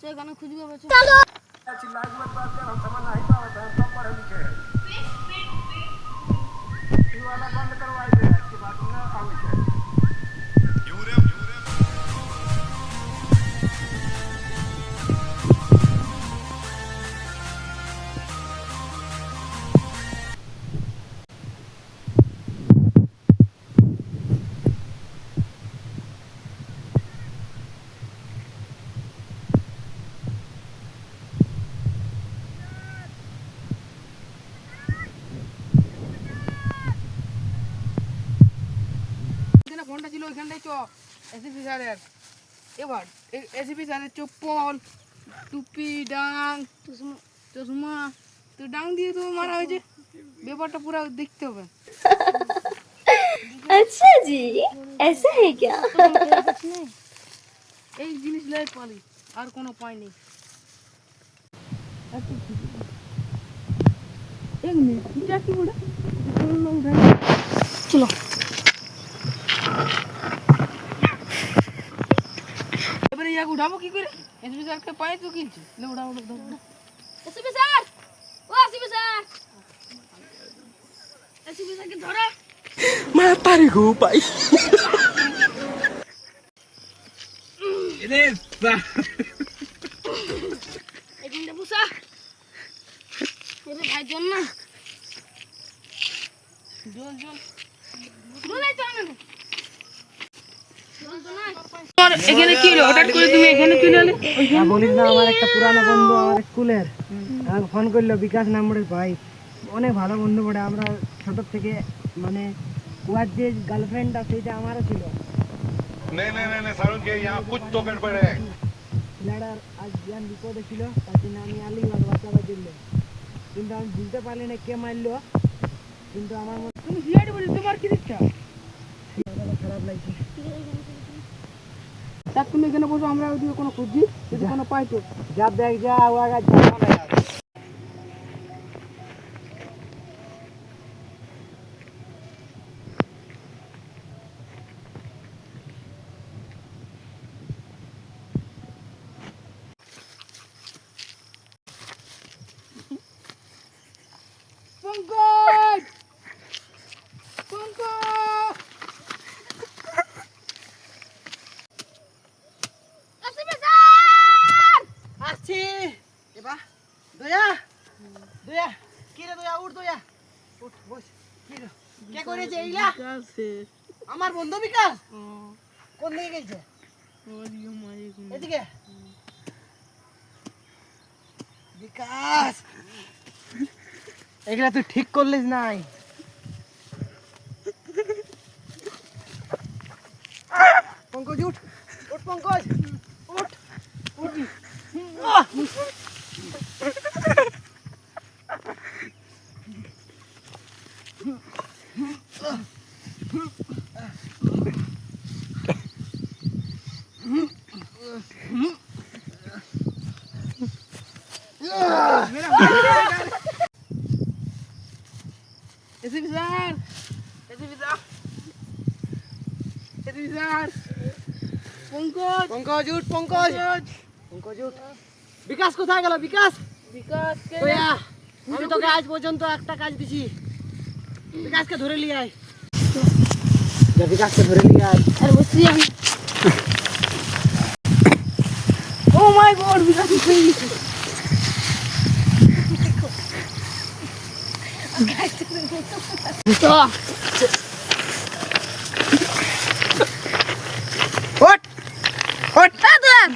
चल गाना खुद भी बच्चे चलो चिल्लाए की मत बात कर, हम समझ नहीं पा रहे हैं, सब पढ़े लिखे हैं। ये वाला बंद करवाइए, इसके बाद में आगे से ফোনটা ছিল ওইখানটাই চ এসিপি স্যারের এবার এসিপি স্যারের চপ্পল টুপি ডাং চশমা তো ডাং দিয়ে তো মারা হয়েছে ব্যাপারটা পুরো দেখতে হবে अच्छा जी ऐसा है क्या এই জিনিস লাই পালি আর কোনো পাই নেই এক মিনিট এটা কি বড় চলো এবারে ইয়াকে উঠাবো কি করে এসবি স্যারকে পায়ে তো কিনছি লে উঠাবো एसपी सर ओ एसपी सर एसपी सर के धरा matarik ko pa. Ini एक मिनट पूछा मेरे भाई जोन ना জল জল बोले तो ना जोन तो ना আর এখানে কি হলো হঠাৎ করে তুমি এখানে কি হলে বলিস না আমার একটা পুরানো বন্ধু আমার স্কুলের আমাকে ফোন করলো বিকাশ নাম্বারের ভাই অনেক ভালো বন্ধু পড়ে আমরা ছোট থেকে মানে ওর যে গার্লফ্রেন্ডটা সেটা আমারও ছিল नहीं नहीं नहीं नहीं सारुण के यहाँ कुछ तो गड़बड़ है ছেলেটার আজ জ্ঞান বিপদে ছিল তার জন্য আমি আলিগড় বাঁচাবার জন্য কিন্তু আমি বুঝতে পারলি না কে মারলো কিন্তু আমার মনে তুমি সিআইডি বলি তোমার কি ইচ্ছা খারাপ লাগছে তাক তুমি এখানে বসো আমরা ওদিকে কোনো খুঁজি যদি কোনো পাই তো যা দেখ যা ও আগে যা পঙ্কজ পঙ্কজ एसपी सर আসছি এবা দয়া দয়া কি রে দয়া উঠ দয়া উঠ বস কি রে কে করেছে এইলা আছে আমার বন্ধু বিকাশ কোন দিকে গেছে ওদিকে মারি এদিকে বিকাশ এগুলা তুই ঠিক করলিস নাই পঙ্কজ উঠ উঠ পঙ্কজ উঠ উঠ SP sir SP sir SP sir Pankaj Pankaj উঠ পঙ্কজ পঙ্কজ পঙ্কজ উঠ বিকাশ কোথায় গেল বিকাশ বিকাশ কে দয়া আমি তোকে আজ পর্যন্ত একটা কাজ দিছি বিকাশকে ধরে নিয়ে আয় যা বিকাশকে ধরে নিয়ে আয় अरे बच्ची ও মাই গড বিকাশ উঠে গেছে तो ওঠ ওঠ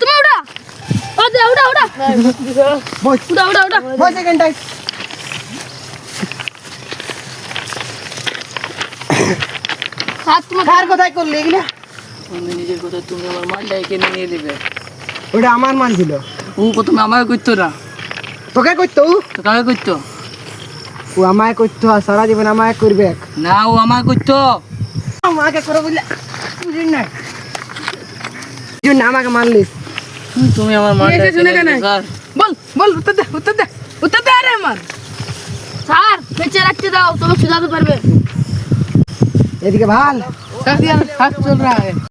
तुम उड़ा उड़ा उड़ा उड़ा বস उड़ा उड़ा उड़ा বস সেকেন্ডটাই साथ तुम কার কোথায় করলি এগুলা আমি নিজের কথা তুমি আমার মালটা এখানে নিয়ে নেবে ওটা আমার মান ছিল ও প্রথমে আমাকে করতো না তোকে করতো তো কাকে করতো ও আমায় করতো আর সারা জীবন আমায় করবে না ও আমাকে করতো আমাকে করে বললে বুঝিস না জন্য আমাকে মারলিস তুমি আমার মালটা শুনে কেন? বল বল উত্তর দে উত্তর দে উত্তর দে আরে আমার স্যার বেঁচে রাখতে দাও তুমি শুধাতে পারবে এদিকে ভাল কাজ চল रहा है